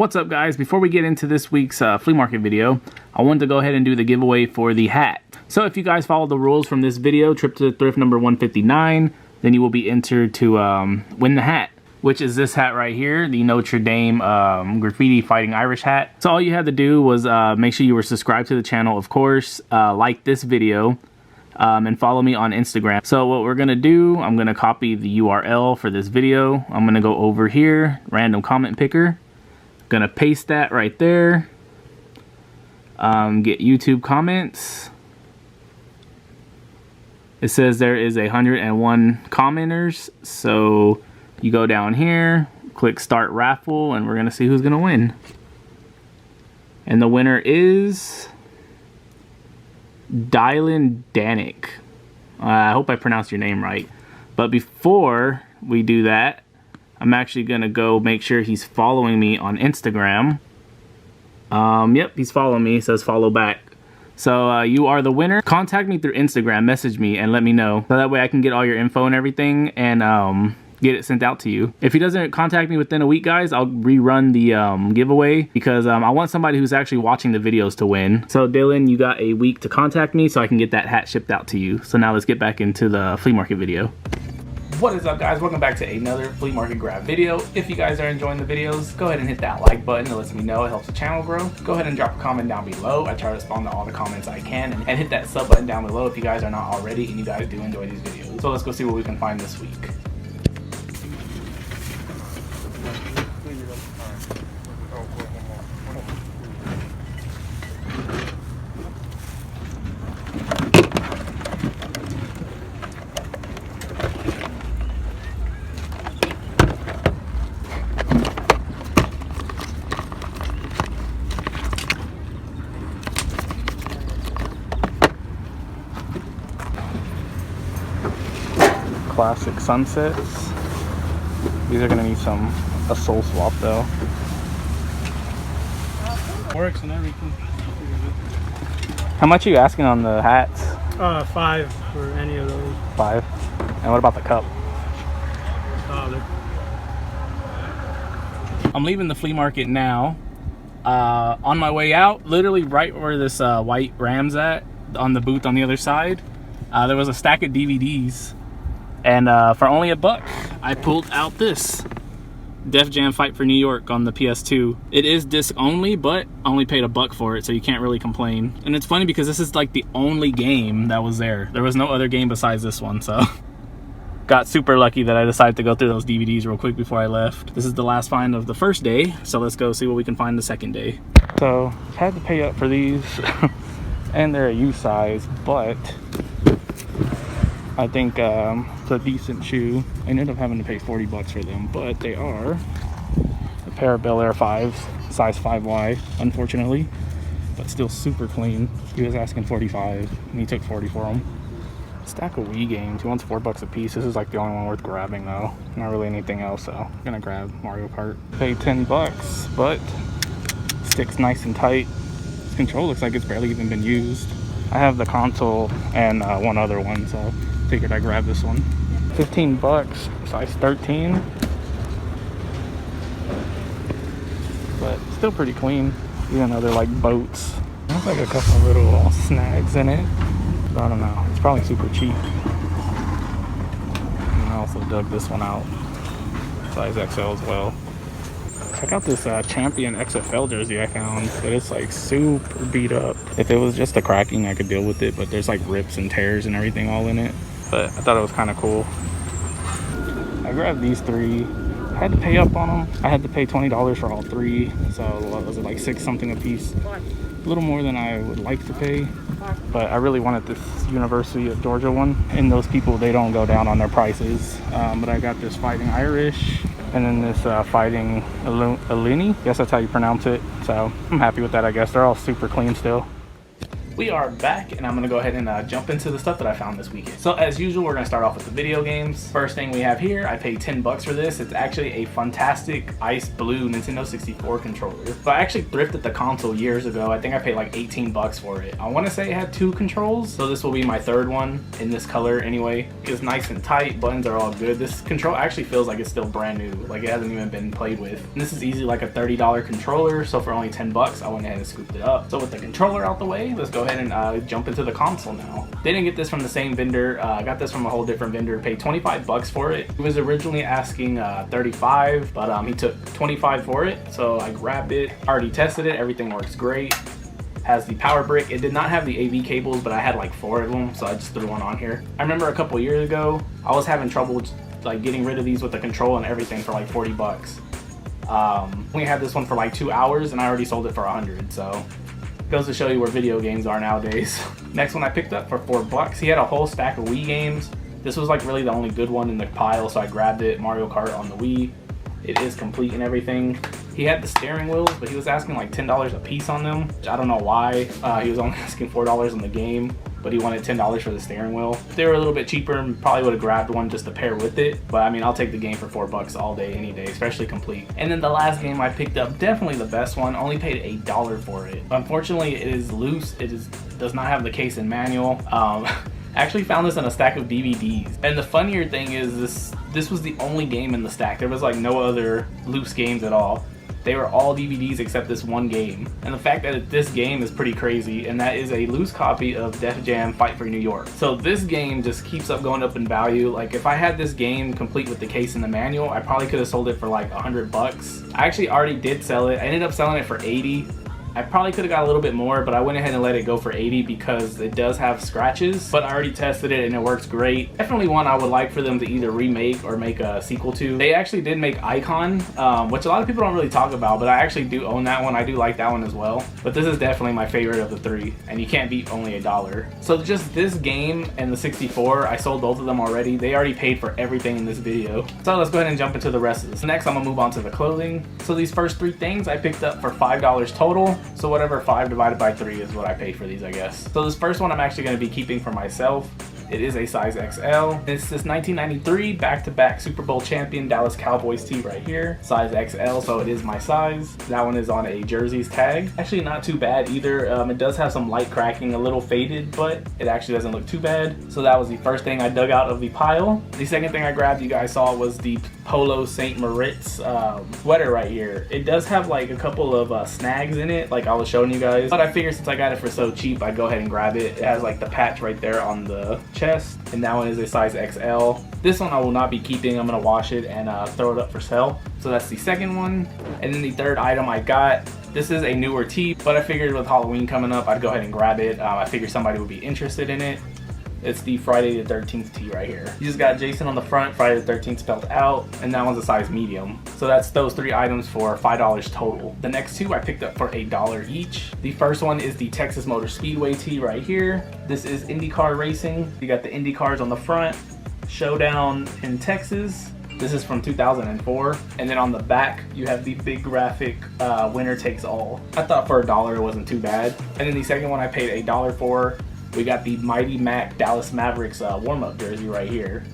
What's up, guys? Before we get into this week's flea market video, I wanted to go ahead and do the giveaway for the hat. So if you guys follow the rules from this video, trip to thrift number 159, then you will be entered to win the hat, which is this hat right here, the Notre Dame graffiti fighting Irish hat. So all you had to do was make sure you were subscribed to the channel, of course, like this video, and follow me on Instagram. So what we're gonna do, I'm gonna copy the URL for this video. I'm gonna go over here, random comment picker. Gonna paste that right there. Get YouTube comments. It says there is 101 commenters, so you go down here, click start raffle, and we're gonna see who's gonna win. And the winner is Dylan Danik. I hope I pronounced your name right. But before we do that, I'm actually gonna go make sure he's following me on Instagram. Yep, he's following me. It says follow back. So you are the winner. Contact me through Instagram, message me, and let me know. So that way I can get all your info and everything and get it sent out to you. If he doesn't contact me within a week, guys, I'll rerun the giveaway because I want somebody who's actually watching the videos to win. So Dylan, you got a week to contact me so I can get that hat shipped out to you. So now let's get back into the flea market video. What is up, guys? Welcome back to another flea market grab video. If you guys are enjoying the videos, go ahead and hit that like button. It lets me know. It helps the channel grow. Go ahead and drop a comment down below. I try to respond to all the comments I can. And hit that sub button down below if you guys are not already and you guys do enjoy these videos. So let's go see what we can find this week. Classic sunsets. These are gonna need a sole swap though. Works and everything. How much are you asking on the hats? 5 for any of those. 5. And what about the cup? I'm leaving the flea market now. On my way out, literally right where this white Ram's at, on the booth on the other side, there was a stack of DVDs. And for only $1, I pulled out this Def Jam Fight for New York on the PS2. It is disc only, but I only paid $1 for it, so you can't really complain. And it's funny because this is like the only game that was there. There was no other game besides this one, so got super lucky that I decided to go through those DVDs real quick before I left. This is the last find of the first day, so let's go see what we can find the second day. So had to pay up for these, and they're a U size, but I think it's a decent shoe. I ended up having to pay $40 for them, but they are a pair of bel-air 5s, size 5Y, unfortunately, but still super clean. He was asking $45, and he took $40 for them. Stack of Wii games. He wants $4 a piece. This is like the only one worth grabbing, though. Not really anything else, so I'm gonna grab Mario Kart. Paid $10, but sticks nice and tight. This control looks like it's barely even been used. I have the console and one other one, so figured I'd grab this one. $15, size 13. But still pretty clean, even though they're like boats. There's like a couple of little snags in it. But I don't know, it's probably super cheap. And I also dug this one out, size XL as well. Check out this Champion XFL jersey I found, but it's like super beat up. If it was just the cracking, I could deal with it, but there's like rips and tears and everything all in it. But I thought it was kind of cool. I grabbed these 3. I had to pay up on them. I had to pay $20 for all 3, so what was it, like 6 something a piece? A little more than I would like to pay, but I really wanted this University of Georgia one, and those people, they don't go down on their prices. But I got this Fighting Irish, and then this Fighting Alini. Guess that's how you pronounce it. So I'm happy with that, I guess. They're all super clean still. We are back, and I'm gonna go ahead and jump into the stuff that I found this weekend. So as usual, we're gonna start off with the video games. First thing we have here, I paid 10 bucks for this. It's actually a fantastic ice blue Nintendo 64 controller. So I actually thrifted the console years ago. I think I paid like 18 bucks for it. I wanna say it had 2 controls, so this will be my third one in this color anyway. It's nice and tight, buttons are all good. This control actually feels like it's still brand new, like it hasn't even been played with. And this is easily like a $30 controller, so for only 10 bucks, I went ahead and scooped it up. So with the controller out the way, let's go ahead and jump into the console now. Didn't get this from the same vendor. I got this from a whole different vendor. Paid 25 bucks for it. He was originally asking 35, but he took 25 for it. So I grabbed it. Already tested it. Everything works great. Has the power brick. It did not have the AV cables, but I had like 4 of them, so I just threw one on here. I remember a couple years ago, I was having trouble like getting rid of these with the control and everything for like 40 bucks. We had this one for like 2 hours, and I already sold it for 100. So goes to show you where video games are nowadays. Next one I picked up for 4 bucks. He had a whole stack of Wii games. This was like really the only good one in the pile, so I grabbed it. Mario Kart on the Wii. It is complete and everything. He had the steering wheels, but he was asking like $10 a piece on them, which I don't know why. He was only asking $4 on the game, but he wanted $10 for the steering wheel. If they were a little bit cheaper, probably would have grabbed one just to pair with it. But I mean, I'll take the game for 4 bucks all day, any day, especially complete. And then the last game I picked up, definitely the best one, only paid $1 for it. Unfortunately, it is loose. It does not have the case and manual. Actually found this in a stack of DVDs. And the funnier thing is this was the only game in the stack. There was like no other loose games at all. They were all DVDs except this one game. And the fact that this game is pretty crazy, and that is a loose copy of Def Jam Fight for New York. So this game just keeps up going up in value. Like if I had this game complete with the case and the manual, I probably could have sold it for like 100 bucks. I actually already did sell it. I ended up selling it for 80. I probably could have got a little bit more, but I went ahead and let it go for 80 because it does have scratches, but I already tested it and it works great. Definitely one I would like for them to either remake or make a sequel to. They actually did make Icon, which a lot of people don't really talk about, but I actually do own that one. I do like that one as well, but this is definitely my favorite of the 3, and you can't beat only $1. So just this game and the 64, I sold both of them already. They already paid for everything in this video. So let's go ahead and jump into the rest of this. Next, I'm gonna move on to the clothing. So these first 3 things I picked up for $5 total. So whatever 5 divided by 3 is what I paid for these, I guess. So this first one I'm actually going to be keeping for myself. It is a size XL. It's this 1993 back-to-back Super Bowl champion Dallas Cowboys tee right here. Size XL, so it is my size. That one is on a jerseys tag. Actually not too bad either. It does have some light cracking, a little faded, but it actually doesn't look too bad. So that was the first thing I dug out of the pile. The second thing I grabbed, you guys saw, was the Polo St. Moritz sweater right here. It does have like a couple of snags in it, like I was showing you guys, but I figured since I got it for so cheap, I'd go ahead and grab it. It has like the patch right there on the chest, and that one is a size XL. This one I will not be keeping. I'm gonna wash it and throw it up for sale. So that's the second one. And then the third item I got, this is a newer tee, but I figured with Halloween coming up, I'd go ahead and grab it. I figured somebody would be interested in it. It's the Friday the 13th tee right here. You just got Jason on the front, Friday the 13th spelled out, and that one's a size medium. So that's those 3 items for $5 total. The next 2 I picked up for $1 each. The first one is the Texas Motor Speedway tee right here. This is IndyCar racing. You got the Indy cars on the front, Showdown in Texas. This is from 2004. And then on the back, you have the big graphic winner takes all. I thought for $1 it wasn't too bad. And then the second one I paid $1 for. We got the Mighty Mac Dallas Mavericks warm-up jersey right here.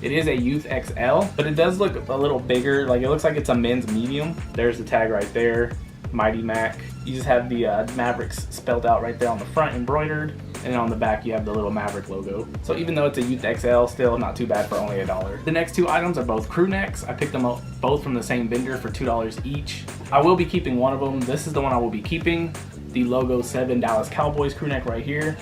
It is a youth XL, but it does look a little bigger. Like it looks like it's a men's medium. There's the tag right there, Mighty Mac. You just have the Mavericks spelled out right there on the front, embroidered, and then on the back you have the little Maverick logo. So even though it's a youth XL, still not too bad for only $1. The next 2 items are both crew necks. I picked them up both from the same vendor for $2 each. I will be keeping one of them. This is the one I will be keeping. The Logo 7 Dallas Cowboys crew neck right here.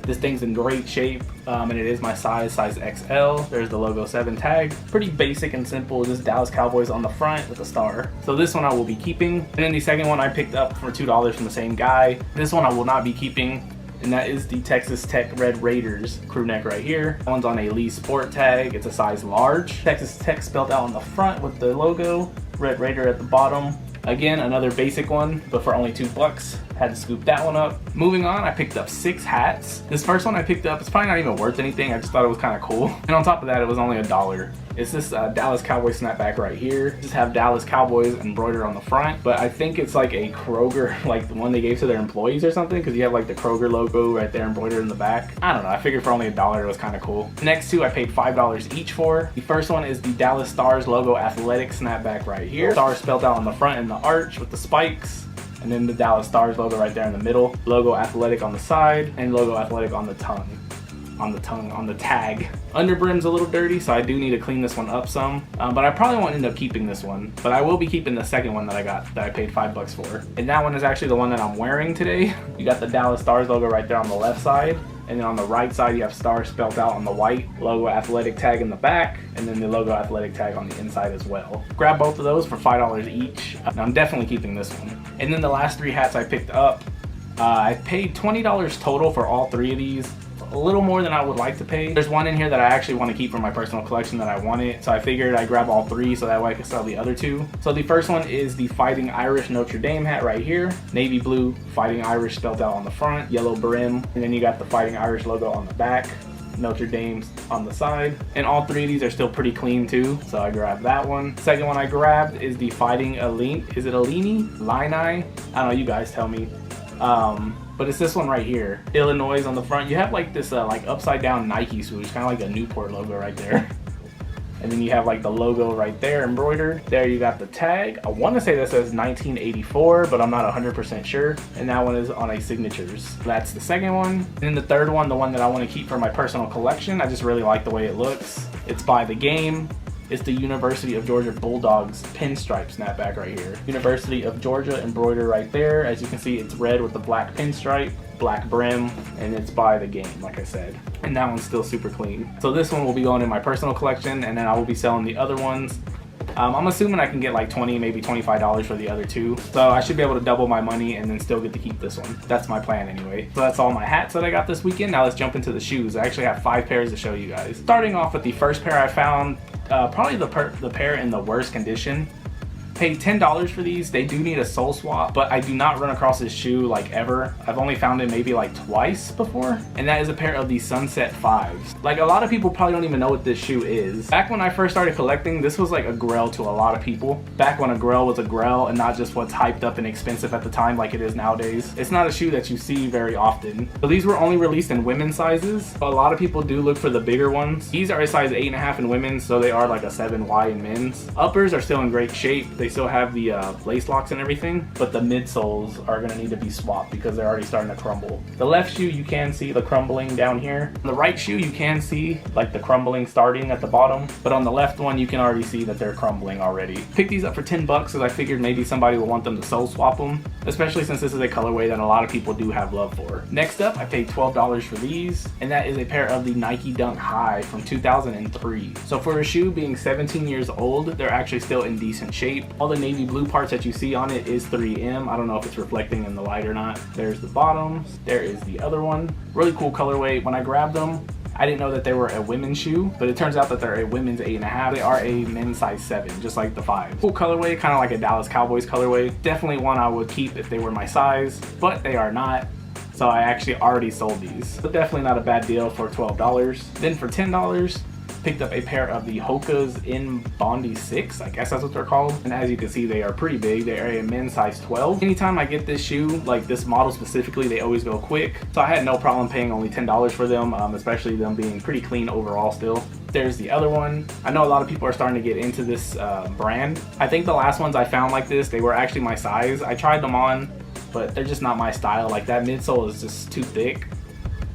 This thing's in great shape, and it is my size XL. There's the Logo 7 tag. Pretty basic and simple, just Dallas Cowboys on the front with a star. So this one I will be keeping. And then the second one I picked up for $2 from the same guy. This one I will not be keeping, and that is the Texas Tech Red Raiders crew neck right here. That one's on a Lee Sport tag. It's a size large. Texas Tech spelled out on the front with the logo, Red Raider at the bottom. Again, another basic one, but for only $2. Had to scoop that one up. Moving on, I picked up 6 hats. This first one I picked up, it's probably not even worth anything. I just thought it was kind of cool. And on top of that, it was only $1. It's this Dallas Cowboy snapback right here. Just have Dallas Cowboys embroidered on the front, but I think it's like a Kroger, like the one they gave to their employees or something, because you have like the Kroger logo right there embroidered in the back. I don't know, I figured for only $1 it was kind of cool. The next two I paid $5 each for. The first one is the Dallas Stars logo athletic snapback right here. Stars spelled out on the front in the arch with the spikes. And then the Dallas Stars logo right there in the middle. Logo athletic on the side and logo athletic on the tongue. On the tag. Underbrim's a little dirty, so I do need to clean this one up some. But I probably won't end up keeping this one. But I will be keeping the second one that I got, that I paid $5 for. And that one is actually the one that I'm wearing today. You got the Dallas Stars logo right there on the left side. And then on the right side, you have Stars spelled out on the white, logo athletic tag in the back, and then the logo athletic tag on the inside as well. Grab both of those for $5 each. I'm definitely keeping this one. And then the last 3 hats I picked up, I paid $20 total for all 3 of these. A little more than I would like to pay. There's one in here that I actually want to keep for my personal collection that I wanted, so I figured I'd grab all 3 so that way I can sell the other 2. So the first one is the Fighting Irish Notre Dame hat right here. Navy blue, Fighting Irish spelled out on the front, yellow brim, and then you got the Fighting Irish logo on the back, Notre Dame's on the side. And all 3 of these are still pretty clean too, so I grabbed that one. Second one I grabbed is the Fighting Illini? I don't know, you guys tell me. But it's this one right here, Illinois on the front. You have like this like upside down Nike swoosh, kind of like a Newport logo right there. And then you have like the logo right there embroidered. There you got the tag. I want to say that says 1984, but I'm not 100% sure. And that one is on a signatures. That's the second one. And then the third one, the one that I want to keep for my personal collection. I just really like the way it looks. It's by The Game. It's the University of Georgia Bulldogs pinstripe snapback right here. University of Georgia embroidered right there. As you can see, it's red with the black pinstripe, black brim, and it's by The Game, like I said. And that one's still super clean. So this one will be going in my personal collection, and then I will be selling the other ones. I'm assuming I can get like $20, maybe $25 for the other 2. So I should be able to double my money and then still get to keep this one. That's my plan anyway. So that's all my hats that I got this weekend. Now let's jump into the shoes. I actually have 5 pairs to show you guys. Starting off with the first pair I found, probably the pair in the worst condition. Paid $10 for these. They do need a sole swap, but I do not run across this shoe like ever. I've only found it maybe like twice before, and that is a pair of the Sunset 5s. Like a lot of people probably don't even know what this shoe is. Back when I first started collecting, this was like a grail to a lot of people. Back when a grail was a grail and not just what's hyped up and expensive at the time like it is nowadays. It's not a shoe that you see very often. So these were only released in women's sizes, but a lot of people do look for the bigger ones. These are a size 8.5 in women's, so they are like a 7Y in men's. Uppers are still in great shape. They still have the lace locks and everything, but the midsoles are going to need to be swapped because they're already starting to crumble. The left shoe, you can see the crumbling down here. On the right shoe, you can see like the crumbling starting at the bottom, but on the left one, you can already see that they're crumbling already. Picked these up for $10 because I figured maybe somebody will want them to sole swap them, especially since this is a colorway that a lot of people do have love for. Next up, I paid $12 for these, and that is a pair of the Nike Dunk High from 2003. So for a shoe being 17 years old, they're actually still in decent shape. All the navy blue parts that you see on it is 3M. I don't know if it's reflecting in the light or not. There's the bottoms. There is the other one. Really cool colorway. When I grabbed them, I didn't know that they were a women's shoe, but it turns out that they're a women's 8.5. They are a men's size 7, just like the 5. Cool colorway, kind of like a Dallas Cowboys colorway. Definitely one I would keep if they were my size, but they are not. So I actually already sold these. So definitely not a bad deal for $12. Then for $10, picked up a pair of the Hoka's in Bondi 6, I guess that's what they're called. And as you can see, they are pretty big. They are a men's size 12. Anytime I get this shoe, like this model specifically, they always go quick. So I had no problem paying only $10 for them, especially them being pretty clean overall still. There's the other one. I know a lot of people are starting to get into this brand. I think the last ones I found like this, they were actually my size. I tried them on, but they're just not my style. Like that midsole is just too thick.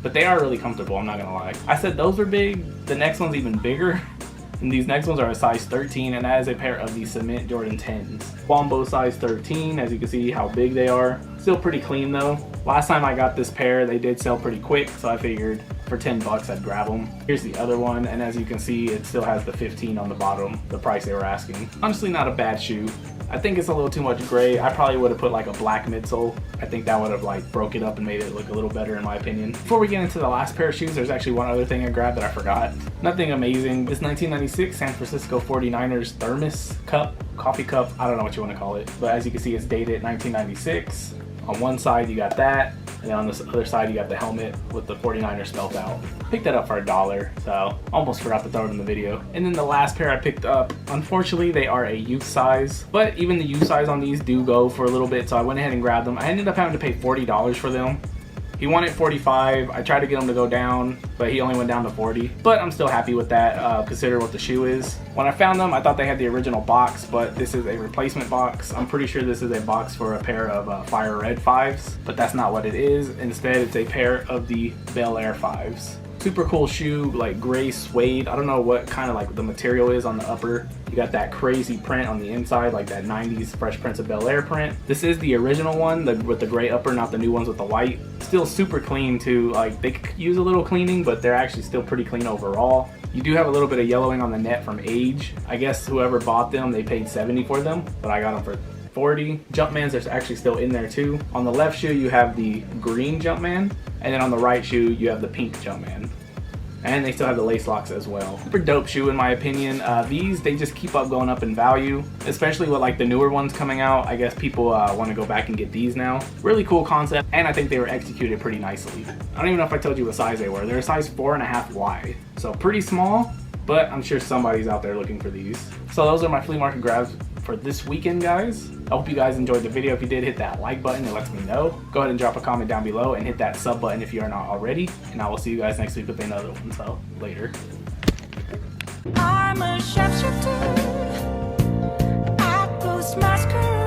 But they are really comfortable, I'm not gonna lie. I said those are big, the next one's even bigger. And these next ones are a size 13, and that is a pair of the Cement Jordan 10s. Wombo size 13, as you can see how big they are. Still pretty clean though. Last time I got this pair, they did sell pretty quick, so I figured for $10 I'd grab them. Here's the other one, and as you can see, it still has the 15 on the bottom, the price they were asking. Honestly, not a bad shoe. I think it's a little too much gray. I probably would have put like a black midsole. I think that would have like broke it up and made it look a little better in my opinion. Before we get into the last pair of shoes, there's actually one other thing I grabbed that I forgot. Nothing amazing. This 1996 San Francisco 49ers thermos cup, coffee cup, I don't know what you want to call it. But as you can see, it's dated 1996. On one side you got that, and then on this other side you got the helmet with the 49er spelled out. Picked that up for $1, so almost forgot to throw it in the video. And then the last pair I picked up, unfortunately they are a youth size, but even the youth size on these do go for a little bit, so I went ahead and grabbed them. I ended up having to pay $40 for them. He wanted 45. I tried to get him to go down, but he only went down to 40. But I'm still happy with that, considering what the shoe is. When I found them, I thought they had the original box, but this is a replacement box. I'm pretty sure this is a box for a pair of Fire Red 5s, but that's not what it is. Instead, it's a pair of the Bel-Air 5s. Super cool shoe, like gray suede. I don't know what kind of like the material is on the upper. You got that crazy print on the inside, like that 90s Fresh Prince of Bel-Air print. This is the original one, with the gray upper, not the new ones with the white. Still super clean too. Like they could use a little cleaning, but they're actually still pretty clean overall. You do have a little bit of yellowing on the net from age. I guess whoever bought them, they paid $70 for them, but I got them for $40. Jumpmans are actually still in there too. On the left shoe you have the green Jumpman, and then on the right shoe you have the pink Jumpman. And they still have the lace locks as well. Super dope shoe in my opinion. These, they just keep up going up in value, especially with like the newer ones coming out. I guess people want to go back and get these now. Really cool concept, and I think they were executed pretty nicely. I don't even know if I told you what size they were. They're a size 4.5 wide, so pretty small, but I'm sure somebody's out there looking for these. So those are my flea market grabs for this weekend, guys. I hope you guys enjoyed the video. If you did, hit that like button, it lets me know. Go ahead and drop a comment down below and hit that sub button if you are not already. And I will see you guys next week with another one. So later. I'm a sharpshooter. I post masquerade.